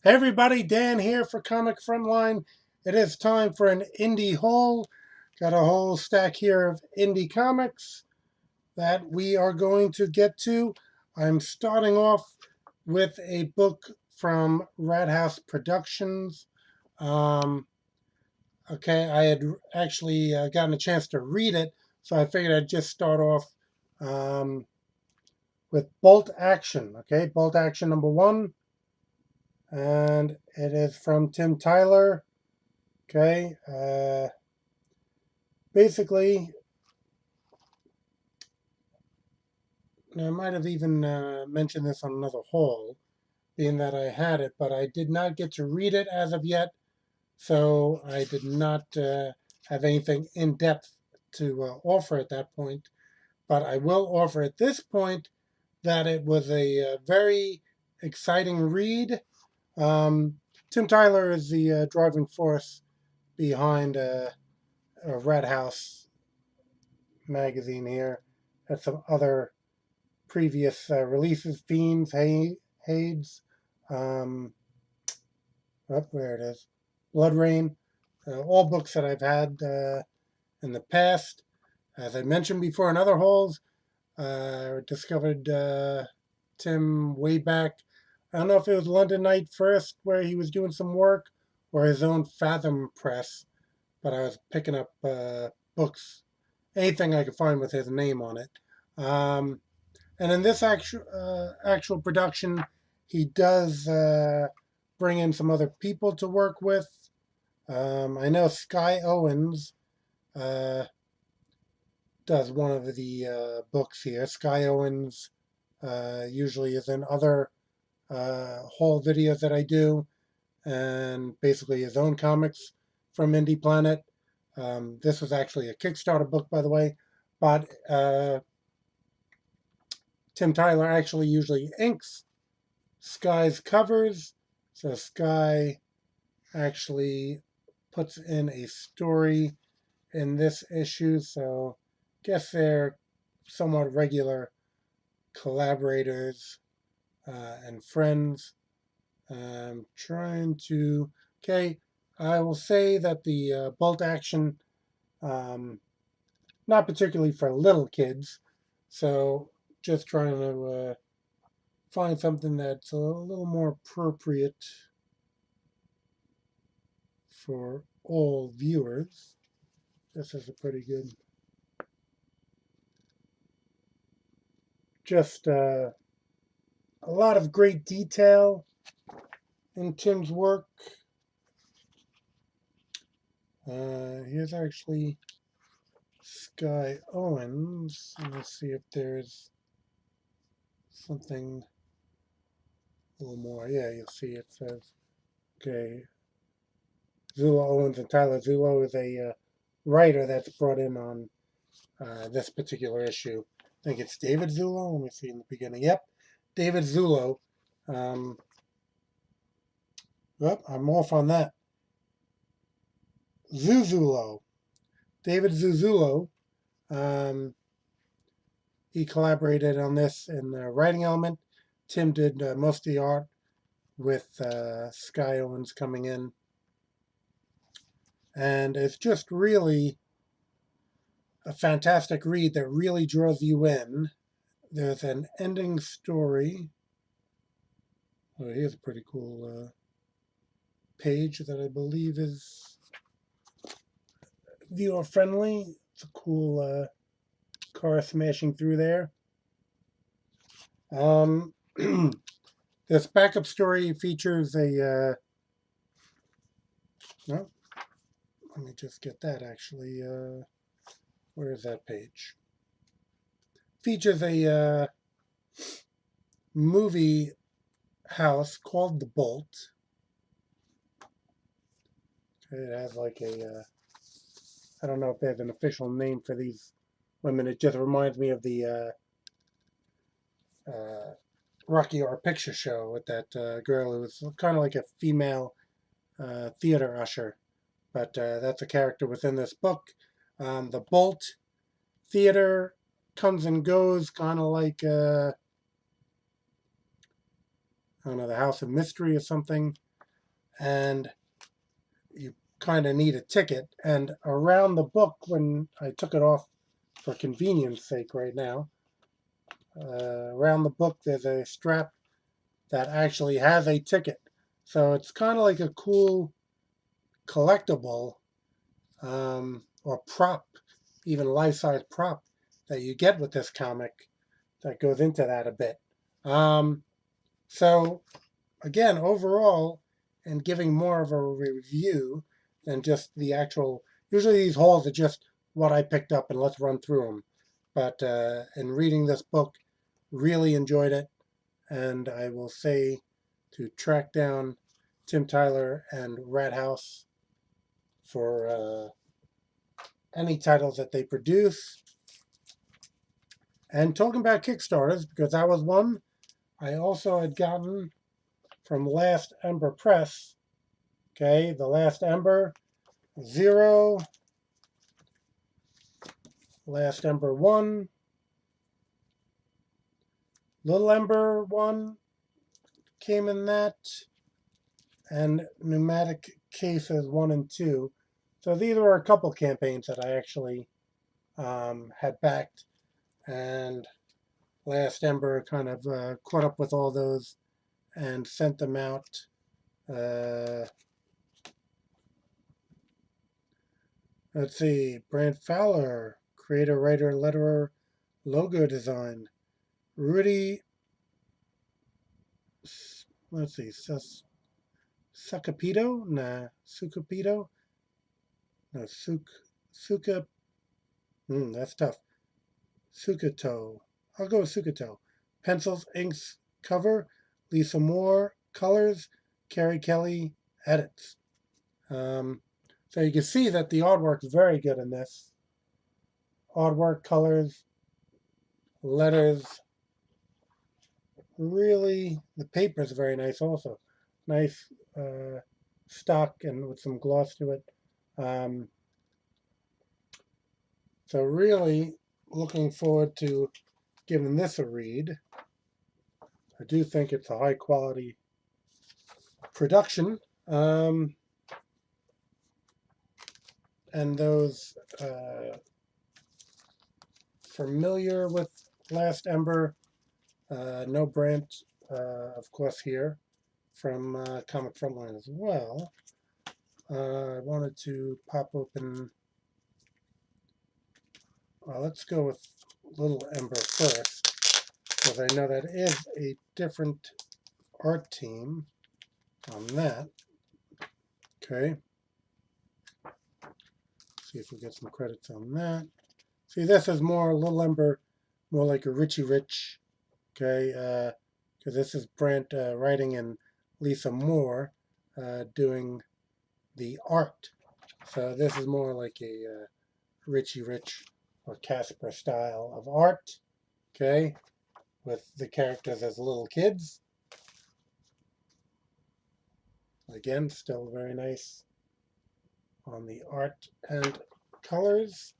Hey everybody, Dan here for Comic Frontline. It is time for an indie haul. Got a whole stack here of indie comics that we are going to get to. I'm starting off with a book from House Productions. Um, okay, I had actually gotten a chance to read it, so I figured I'd just start off um, with Bolt Action. Okay, Bolt Action number one, and it is from Tim Tyler. Okay. Basically, I might have even mentioned this on another haul, being that I had it, but I did not get to read it as of yet, so I did not have anything in depth to offer at that point. But I will offer at this point that it was a very exciting read. Tim Tyler is the driving force behind a Red House magazine here. Had some other previous releases, Fiends, Hades, um, where it is, Blood Rain, all books that I've had in the past. As I mentioned before in other hauls, discovered Tim way back. I don't know if it was London Night first, where he was doing some work, or his own Fathom Press, but I was picking up books, anything I could find with his name on it. And in this actual production, he does bring in some other people to work with. I know Sky Owens uh, does one of the books here. Sky Owens usually is in other haul videos that I do, and basically his own comics from Indie Planet. This was actually a Kickstarter book, by the way, but Tim Tyler actually usually inks Sky's covers. So Sky actually puts in a story in this issue. So guess they're somewhat regular collaborators and friends. I'm trying to. Okay, I will say that the bolt action, um, not particularly for little kids. So just trying to find something that's a little more appropriate for all viewers. This is a pretty good, just a lot of great detail in Tim's work. Here's actually Sky Owens. Let's see if there's something a little more. Yeah, you'll see it says, okay, Zula Owens and Tyler Zulo is a writer that's brought in on this particular issue. I think it's David Zulo. Let me see in the beginning. Yep, David Zulo. Um, I'm off on that. Zuzulo. David Zuzulo. Um, he collaborated on this in the writing element. Tim did most of the art with Sky Owens coming in. And it's just really a fantastic read that really draws you in. There's an ending story. Oh, here's a pretty cool page that I believe is viewer friendly. It's a cool car smashing through there. This backup story features a. No, let me just get that actually. Where is that page? Features a movie house called The Bolt. It has like a. I don't know if they have an official name for these women. It just reminds me of the Rocky Horror Picture Show with that girl who was kind of like a female theater usher. But that's a character within this book. The Bolt Theater comes and goes, kind of like, I don't know, the House of Mystery or something. and you kind of need a ticket. And around the book, when I took it off for convenience sake right now, around the book there's a strap that actually has a ticket. So it's kind of like a cool collectible, or prop, even life-size prop that you get with this comic that goes into that a bit. So again, overall, and giving more of a review than just the actual. Usually these hauls are just what I picked up and let's run through them. But in reading this book, really enjoyed it, and I will say to track down Tim Tyler and Rat House for any titles that they produce. And talking about Kickstarters, because that was one I also had gotten from Last Ember Press. Okay, the Last Ember 0, Last Ember 1, Little Ember 1 came in that, and Pneumatic Cases 1 and 2. So these were a couple campaigns that I actually had backed, and Last Ember kind of caught up with all those and sent them out. Let's see, Brant Fowler, creator, writer, letterer, logo design. Rudy, let's see, Sucapito? Nah, Sucapito? No, Suka, that's tough. Sukato. I'll go with Sukato. Pencils, inks, cover. Lisa Moore, colors. Carrie Kelly, edits. So you can see that the artwork is very good in this. Artwork, colors, letters. Really, the paper is very nice also. Nice stock and with some gloss to it. So really looking forward to giving this a read. I do think it's a high quality production. And those familiar with Last Ember, no Brant, of course, here from Comic Frontline as well. I wanted to pop open. Well, let's go with Little Ember first, because I know that is a different art team on that. Okay. See if we get some credits on that. See, this is more Little Ember, more like a Richie Rich. Okay, because this is Brant writing and Lisa Moore doing the art. So this is more like a Richie Rich or Casper style of art. Okay, with the characters as little kids. Again, still very nice on the art and colors.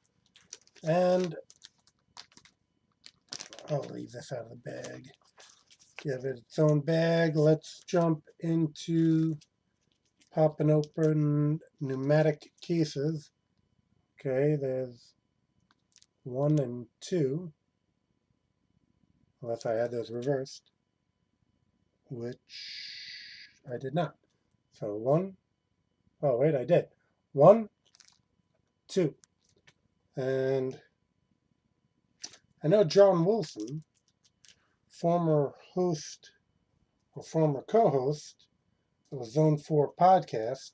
And I'll leave this out of the bag. Give it its own bag. Let's jump into popping open Pneumatic Cases. Okay, there's 1 and 2. Unless I had those reversed, which I did not. So 1. Oh, wait, I did. 1, 2. And I know John Wilson, former host or former co-host of the Zone 4 podcast.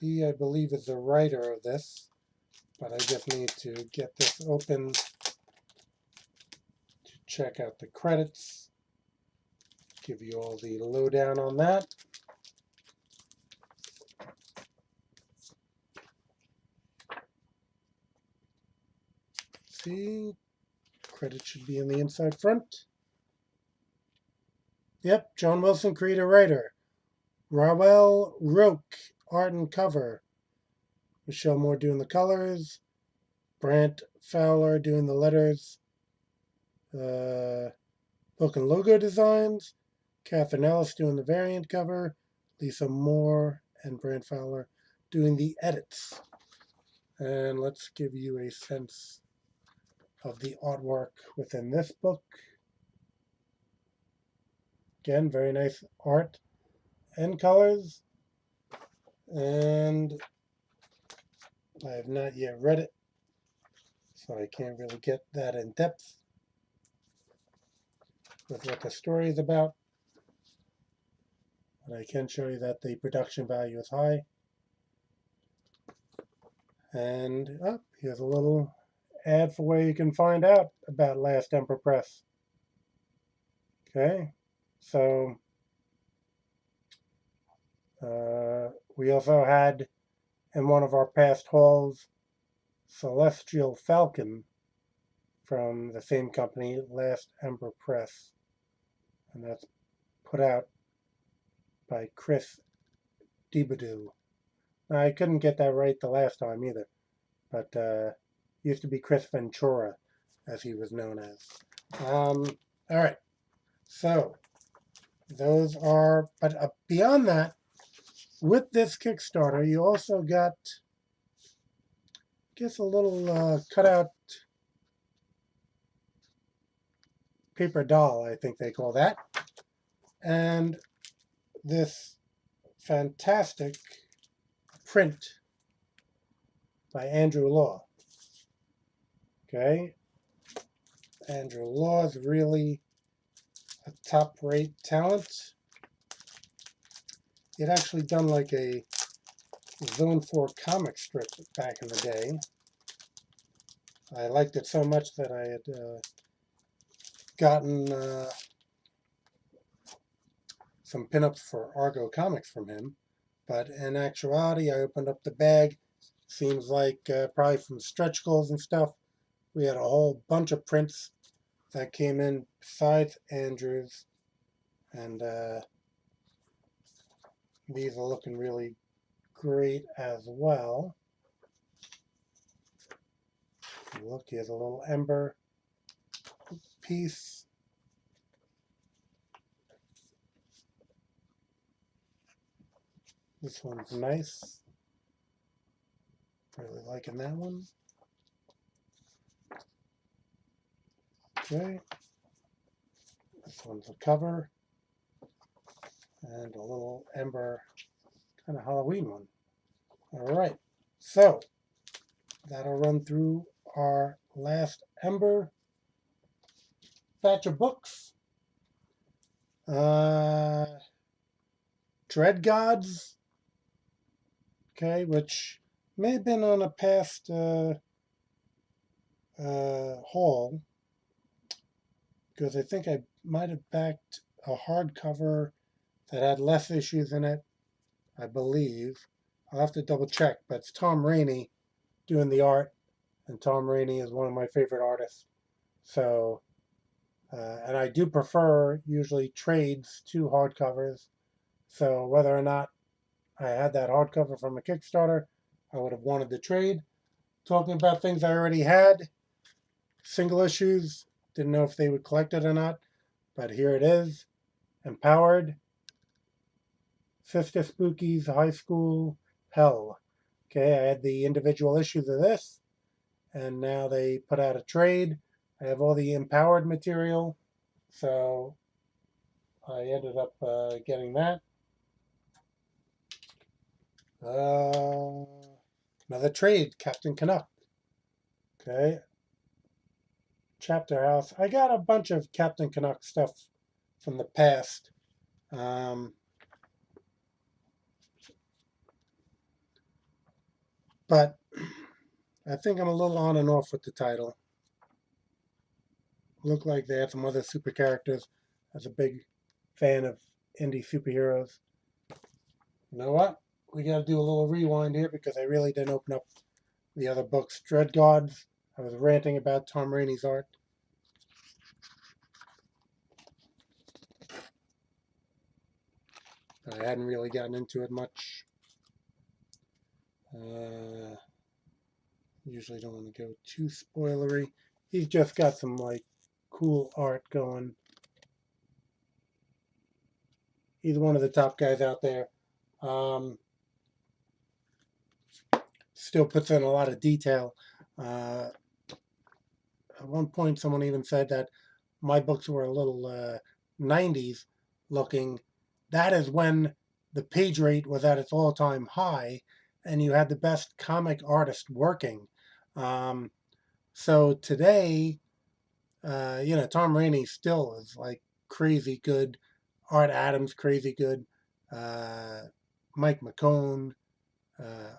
He, I believe, is the writer of this, but I just need to get this open to check out the credits, give you all the lowdown on that. See, credit should be in the inside front. Yep, John Wilson, creator, writer. Raoul Roque, art and cover. Michelle Moore doing the colors. Brant Fowler doing the letters. Book and logo designs. Catherine Ellis doing the variant cover. Lisa Moore and Brand Fowler doing the edits. And let's give you a sense of the artwork within this book. Again, very nice art and colors. And I have not yet read it, so I can't really get that in depth with what the story is about. But I can show you that the production value is high. And here's a little ad for where you can find out about Last Emperor Press. Okay, so we also had in one of our past hauls Celestial Falcon from the same company, Last Ember Press, and that's put out by Chris Dibadou. Now, I couldn't get that right the last time either, but used to be Chris Ventura, as he was known as. All right, so those are, but beyond that, with this Kickstarter, you also got, I guess, a little cutout paper doll, I think they call that, and this fantastic print by Andrew Law. Okay, Andrew Law is really a top-rate talent. He'd actually done like a Zone 4 comic strip back in the day. I liked it so much that I had gotten some pinups for Argo Comics from him. But in actuality, I opened up the bag. Seems like probably from stretch goals and stuff, we had a whole bunch of prints that came in besides Andrew's. And these are looking really great as well. Look, here's a little Ember piece. This one's nice. Really liking that one. Okay. This one's a cover. And a little Ember kind of Halloween one. All right. So that'll run through our last Ember batch of books. Dread Gods. Okay, which may have been on a past haul, because I think I might have backed a hardcover that had less issues in it, I believe. I'll have to double check, but it's Tom Rainey doing the art, and Tom Rainey is one of my favorite artists. So, and I do prefer usually trades to hardcovers. So whether or not I had that hardcover from a Kickstarter, I would have wanted the trade. Talking about things I already had, single issues, didn't know if they would collect it or not, but here it is. Empowered, Sister Spooky's High School Hell. Okay, I had the individual issues of this, and now they put out a trade. I have all the Empowered material, so I ended up getting that. Another trade, Captain Canuck. Okay. Chapterhouse. I got a bunch of Captain Canuck stuff from the past. But I think I'm a little on and off with the title. Look like they had some other super characters. I was a big fan of indie superheroes. You know what? We got to do a little rewind here because I really didn't open up the other books. Dread Gods. I was ranting about Tom Rainey's art. I hadn't really gotten into it much. Usually don't want to go too spoilery. He's just got some like cool art going. He's one of the top guys out there. Um, Still puts in a lot of detail. Uh, at one point, someone even said that my books were a little 90s looking. That is when the page rate was at its all time high and you had the best comic artist working. Um, so today, Tom Rainey still is like crazy good. Art Adams, crazy good. Uh, Mike McCone. Uh,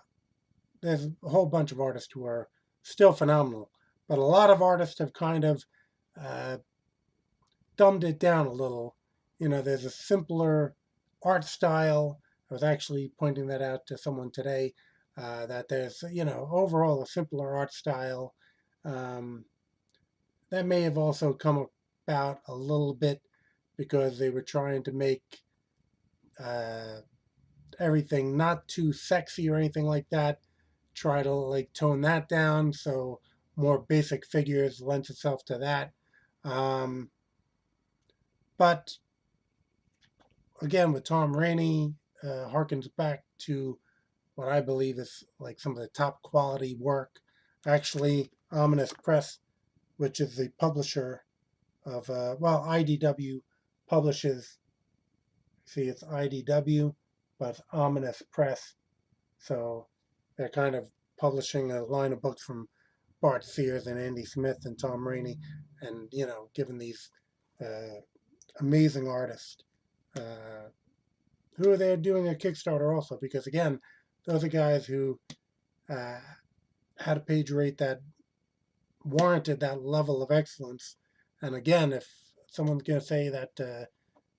there's a whole bunch of artists who are still phenomenal. But a lot of artists have kind of uh, dumbed it down a little. There's a simpler art style. I was actually pointing that out to someone today, that there's, overall a simpler art style. Um, that may have also come about a little bit because they were trying to make uh, everything not too sexy or anything like that. Try to like tone that down so more basic figures lends itself to that. Um, but again, with Tom Rainey, harkens back to what I believe is like some of the top quality work. Actually, Ominous Press, which is the publisher of, IDW publishes, see, it's IDW, but it's Ominous Press. So they're kind of publishing a line of books from Bart Sears and Andy Smith and Tom Rainey, and, giving these uh, amazing artists uh, who are there doing a Kickstarter also, because again, those are guys who uh, had a page rate that warranted that level of excellence. And again, if someone's going to say that,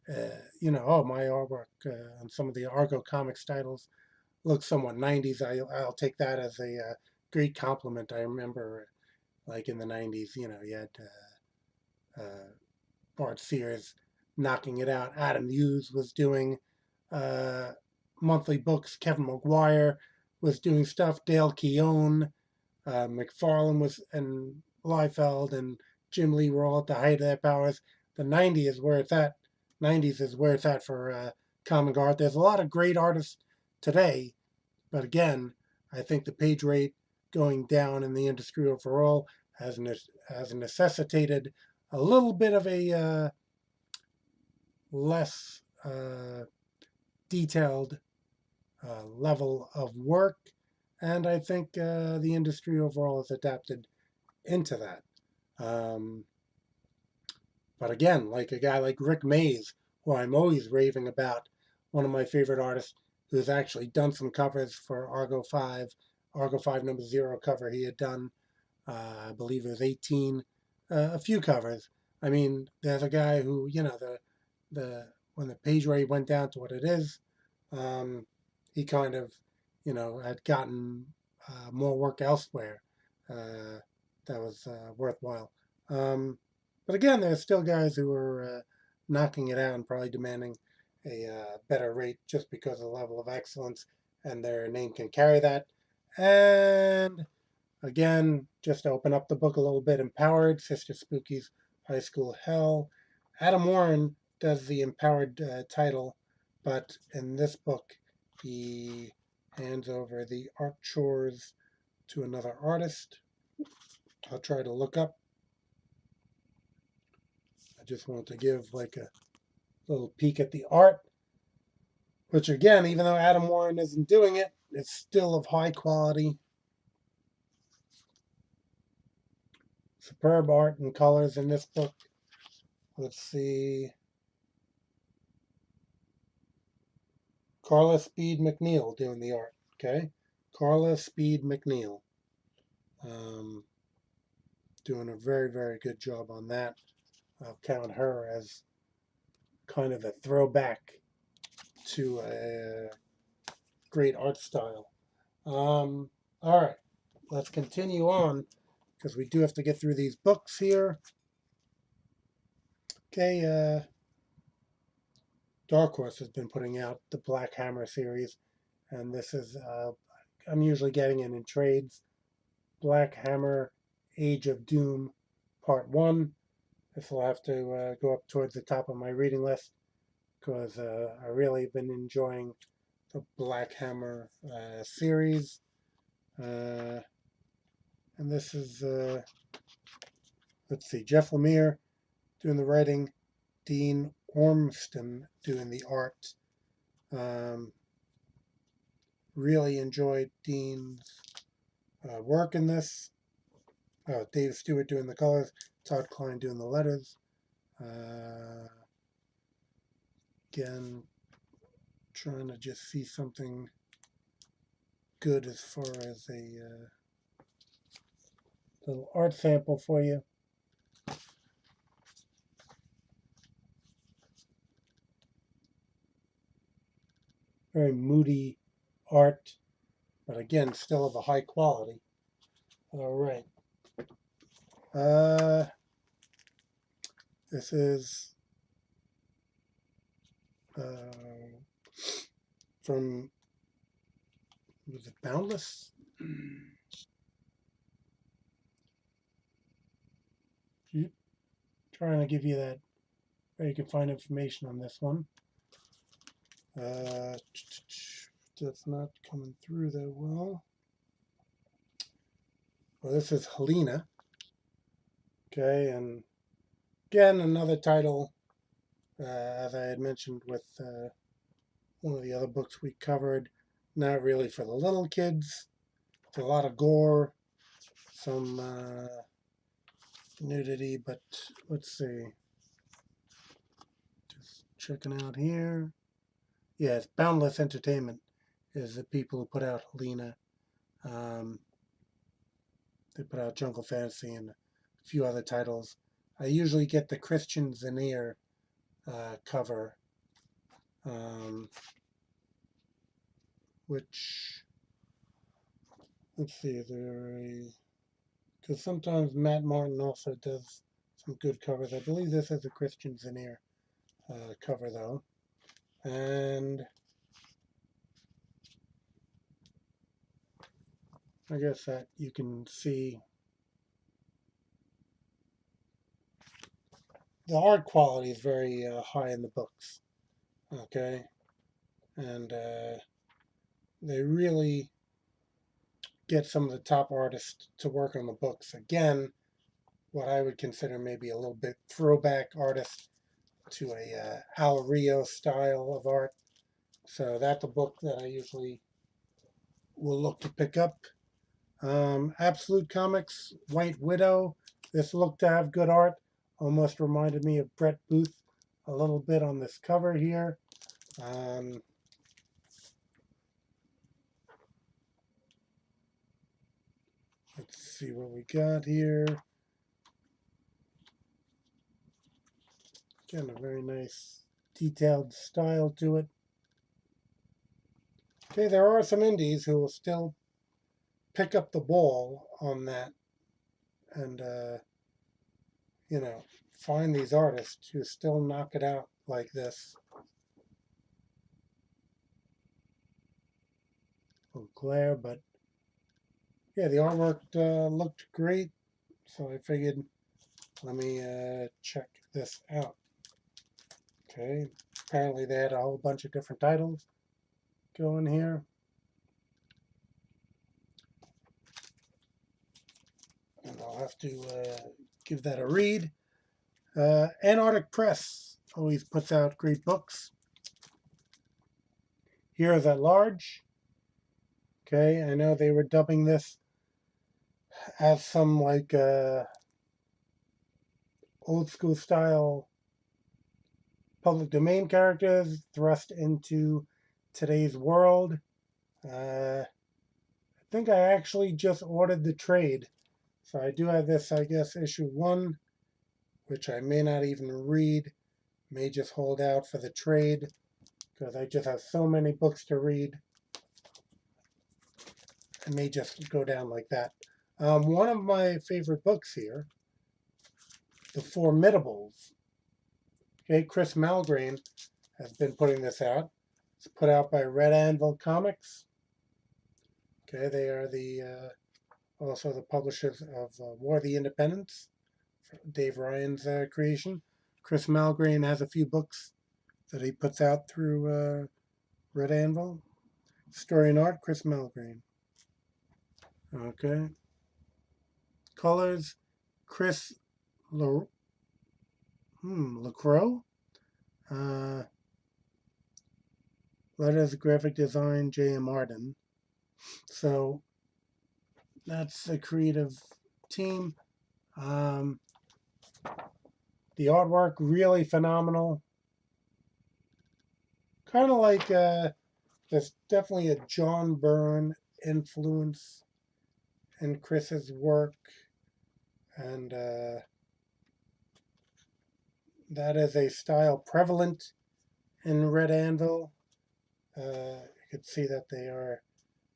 oh, my artwork on some of the Argo Comics titles looks somewhat 90s, I'll take that as a great compliment. I remember, like in the 90s, you had Bart Sears knocking it out. Adam Hughes was doing uh, monthly books. Kevin McGuire was doing stuff. Dale Keown, McFarlane was, and Liefeld and Jim Lee were all at the height of their powers. The 90s is where it's at. 90s is where it's at for comic art. There's a lot of great artists today, but again, I think the page rate going down in the industry overall has necessitated a little bit of a less detailed level of work, and I think the industry overall has adapted into that. Um, but again, like a guy like Rick Mays, who I'm always raving about, one of my favorite artists, who's actually done some covers for Argo 5, Argo 5 number 0 cover he had done, I believe it was 18, a few covers. I mean, there's a guy who, the when the page rate went down to what it is, um, he kind of, had gotten more work elsewhere uh, that was worthwhile. Um, but again, there's still guys who are knocking it out and probably demanding a better rate just because of the level of excellence, and their name can carry that. And again, just to open up the book a little bit, Empowered, Sister Spooky's High School Hell. Adam Warren does the Empowered title, but in this book, he hands over the art chores to another artist. I'll try to look up. I just want to give like a little peek at the art, which again, even though Adam Warren isn't doing it, it's still of high quality. Superb art and colors in this book. Let's see. Carla Speed McNeil doing the art. Okay. Carla Speed McNeil. Um, Doing a very, very good job on that. I'll count her as kind of a throwback to a great art style. All right. Let's continue on because we do have to get through these books here. Okay. Dark Horse has been putting out the Black Hammer series, and this is, I'm usually getting it in trades. Black Hammer Age of Doom Part 1. This will have to go up towards the top of my reading list because I really have been enjoying the Black Hammer series. And this is, let's see, Jeff Lemire doing the writing, Dean Ormston doing the art. Really enjoyed Dean's work in this. Dave Stewart doing the colors, Todd Klein doing the letters. Again, trying to just see something good as far as a little art sample for you. Very moody art, but again, still of a high quality. All right. This is from, was it Boundless? Trying to give you that, where you can find information on this one. That's not coming through that well. Well, this is Helena. Okay, and again, another title, as I had mentioned with one of the other books we covered, not really for the little kids. It's a lot of gore, some nudity, but let's see. Just checking out here. Yeah, it's Boundless Entertainment is the people who put out Helena. They put out Jungle Fantasy and a few other titles. I usually get the Christian Veneer cover, which, let's see, because sometimes Matt Martin also does some good covers. I believe this is a Christian Veneer cover, though. And I guess that you can see the art quality is very high in the books. Okay. And they really get some of the top artists to work on the books. Again, what I would consider maybe a little bit throwback artist to a Al Rio style of art. So that's a book that I usually will look to pick up. Absolute Comics, White Widow. This looked to have good art. Almost reminded me of Brett Booth a little bit on this cover here. Let's see what we got here. Again, a very nice detailed style to it. Okay, there are some indies who will still pick up the ball on that and, you know, find these artists who still knock it out like this. A little glare, but yeah, the artwork looked great, so I figured let me check this out. Okay, apparently they had a whole bunch of different titles going here. And I'll have to give that a read. Antarctic Press always puts out great books. Heroes at Large. Okay, I know they were dubbing this as some like old school style public domain characters thrust into today's world. I think I actually just ordered the trade. So I do have this, I guess, issue 1, which I may not even read. May just hold out for the trade because I just have so many books to read. I may just go down like that. One of my favorite books here, The Formidables. Okay, Chris Malgrain has been putting this out. It's put out by Red Anvil Comics. Okay, they are the also the publishers of War of the Independents, Dave Ryan's creation. Chris Malgrain has a few books that he puts out through Red Anvil. Story and art, Chris Melgreen. Okay. Colors, Chris LaCroix. Letters, graphic design, J.M. Arden. So that's a creative team. The artwork really phenomenal. Kind of like there's definitely a John Byrne influence in Chris's work, and that is a style prevalent in Red Anvil. You could see that they are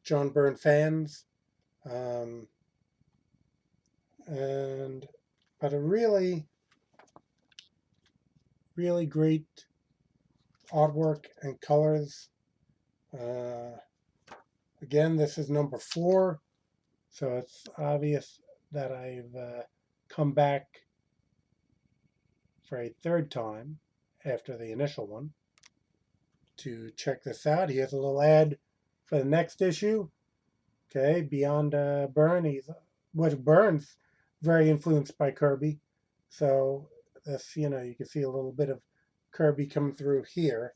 John Byrne fans, but a really great artwork and colors. Again, this is number 4, so it's obvious that I've come back for a third time after the initial one to check this out. Here's a little ad for the next issue. Okay, beyond Byrne, Byrne's very influenced by Kirby, so this, you can see a little bit of Kirby coming through here.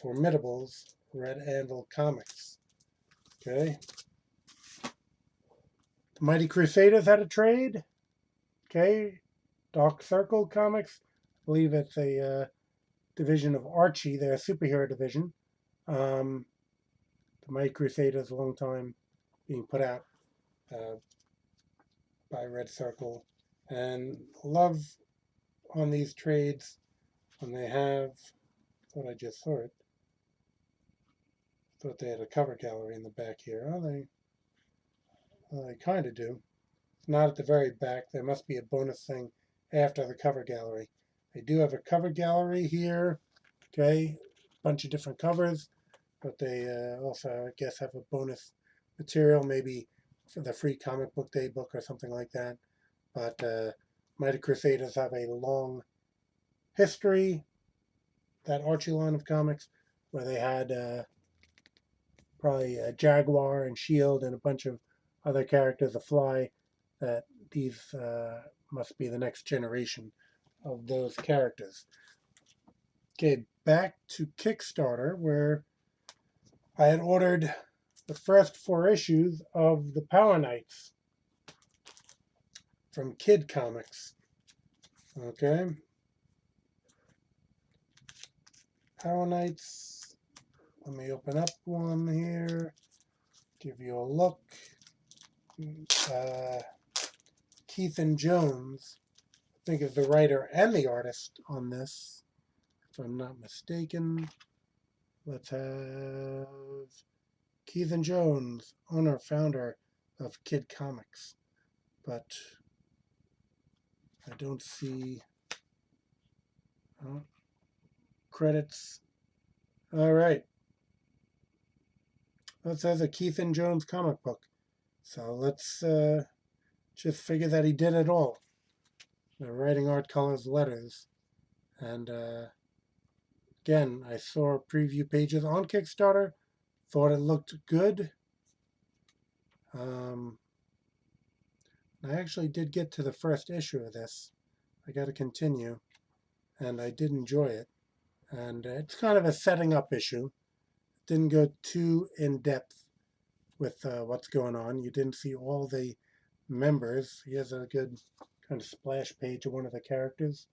Formidables, Red Anvil Comics. Okay. The Mighty Crusaders had a trade. Okay. Dark Circle Comics. I believe it's a division of Archie, their superhero division. The Mighty Crusaders, a long time being put out by Red Circle. And love on these trades when they have, thought I just saw it. Thought they had a cover gallery in the back here. They kind of do. Not at the very back. There must be a bonus thing after the cover gallery. They do have a cover gallery here. Okay, bunch of different covers, but they also, I guess, have a bonus material, maybe for the free comic book day book or something like that. But Mighty Crusaders have a long history, that Archie line of comics, where they had probably Jaguar and Shield and a bunch of other characters, a Fly, that these must be the next generation of those characters. Okay, back to Kickstarter, where I had ordered the first 4 issues of the Power Knights from Kid Comics. Okay. Power Knights. Let me open up one here, give you a look. Keithan Jones, I think, is the writer and the artist on this, if I'm not mistaken. Let's have Keithan Jones, owner, founder of Kid Comics. But I don't see credits. All right. That says a Keithan Jones comic book. So let's just figure that he did it all. The writing, art, colors, letters. And again, I saw preview pages on Kickstarter. Thought it looked good. I actually did get to the first issue of this. I got to continue. And I did enjoy it. And it's kind of a setting up issue. Didn't go too in depth with what's going on. You didn't see all the members. Here's a good kind of splash page of one of the characters.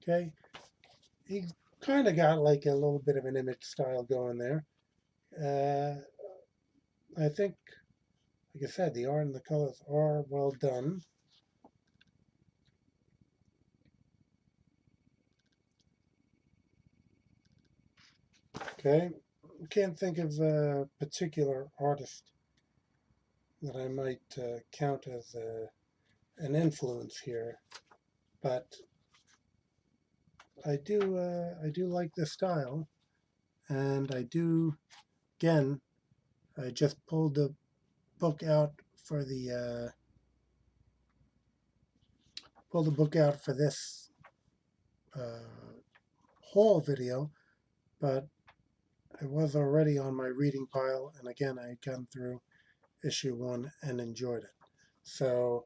Okay. He kind of got like a little bit of an image style going there. I think, like I said, the art and the colors are well done. Okay, can't think of a particular artist that I might count as an influence here, but I do like the style, and I do. Again, I just pulled the book out for the this haul video, but it was already on my reading pile, and again, I had gone through issue 1 and enjoyed it. So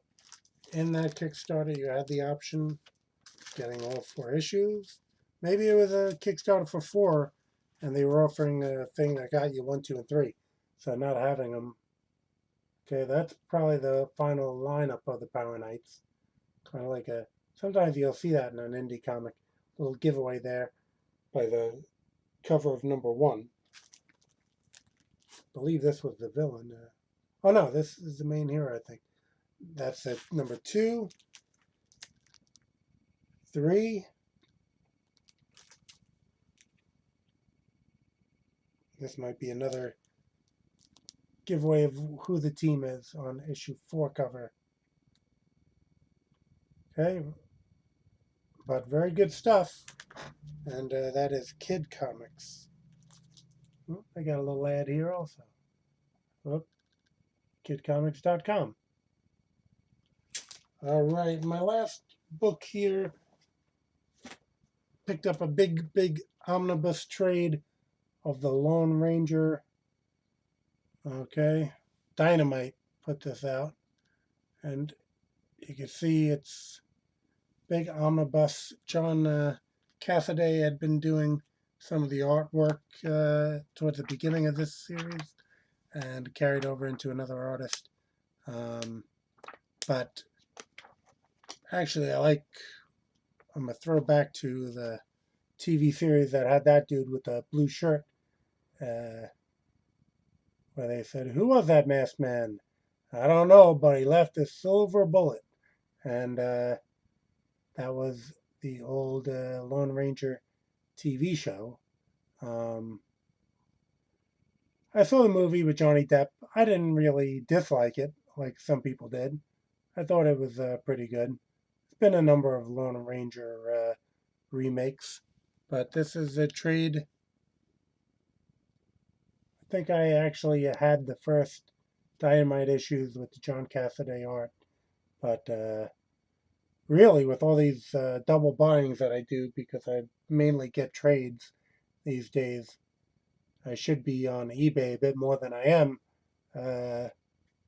in that Kickstarter, you had the option of getting all 4 issues. Maybe it was a Kickstarter for 4, and they were offering a thing that got you 1, 2, and 3. So not having them. Okay, that's probably the final lineup of the Power Knights. Kind of like a, sometimes you'll see that in an indie comic, little giveaway there by the cover of number 1. I believe this was the villain. Oh no, this is the main hero, I think. That's at number 2, 3. This might be another giveaway of who the team is on issue 4 cover. Okay, but very good stuff. And that is Kid Comics. Oh, I got a little ad here also. Oh, kidcomics.com. All right, my last book here, picked up a big omnibus trade of the Lone Ranger. Okay, Dynamite put this out, and you can see it's big omnibus. John Cassaday had been doing some of the artwork towards the beginning of this series and carried over into another artist. But actually, I'm going to throw back to the TV series that had that dude with the blue shirt, where they said, "Who was that masked man? I don't know, but he left a silver bullet." And that was the old Lone Ranger TV show. I saw the movie with Johnny Depp. I didn't really dislike it like some people did. I thought it was pretty good. There's been a number of Lone Ranger remakes, but this is a trade. I think I actually had the first Dynamite issues with the John Cassaday art, but really with all these double buyings that I do, because I mainly get trades these days, I should be on eBay a bit more than I am,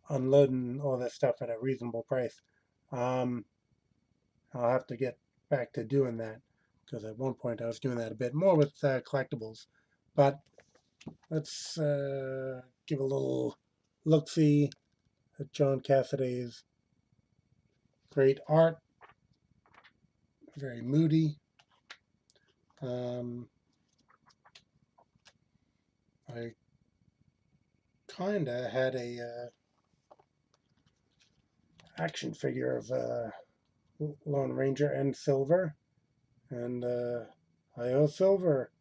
unloading all this stuff at a reasonable price. I'll have to get back to doing that, because at one point I was doing that a bit more with collectibles. But let's give a little look-see at John Cassaday's great art. Very moody. I kind of had a action figure of Lone Ranger and Silver, and I owe Silver.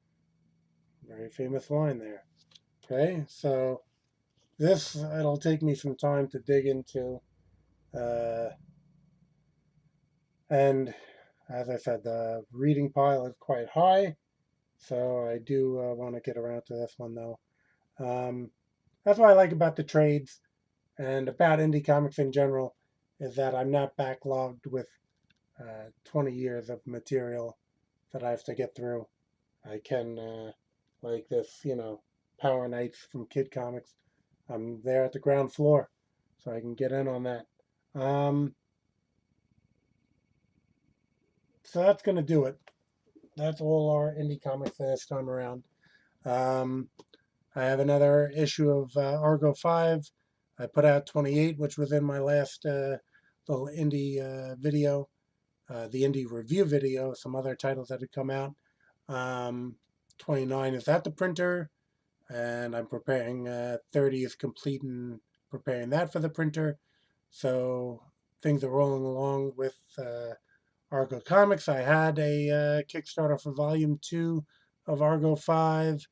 Very famous line there. Okay, so this, it'll take me some time to dig into, and as I said, the reading pile is quite high, so I do want to get around to this one though. That's what I like about the trades and about indie comics in general, is that I'm not backlogged with 20 years of material that I have to get through. I can, like this, Power Knights from Kid Comics. I'm there at the ground floor, so I can get in on that. So that's going to do it. That's all our indie comics this time around. I have another issue of Argo 5. I put out 28, which was in my last little indie video, the indie review video, some other titles that had come out. 29 is at the printer, and I'm preparing 30 is complete and preparing that for the printer. So things are rolling along with Argo Comics. I had a Kickstarter for Volume 2 of Argo 5.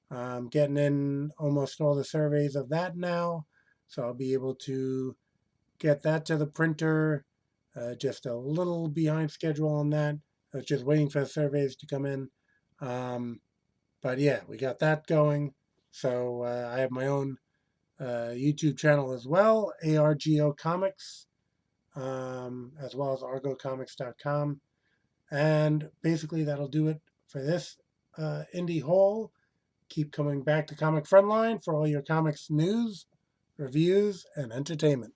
I'm getting in almost all the surveys of that now, so I'll be able to get that to the printer. Just a little behind schedule on that. I was just waiting for the surveys to come in. But yeah, we got that going. So I have my own YouTube channel as well, Argo Comics, as well as argocomics.com. And basically that'll do it for this indie haul. Keep coming back to Comic Frontline for all your comics news, reviews, and entertainment.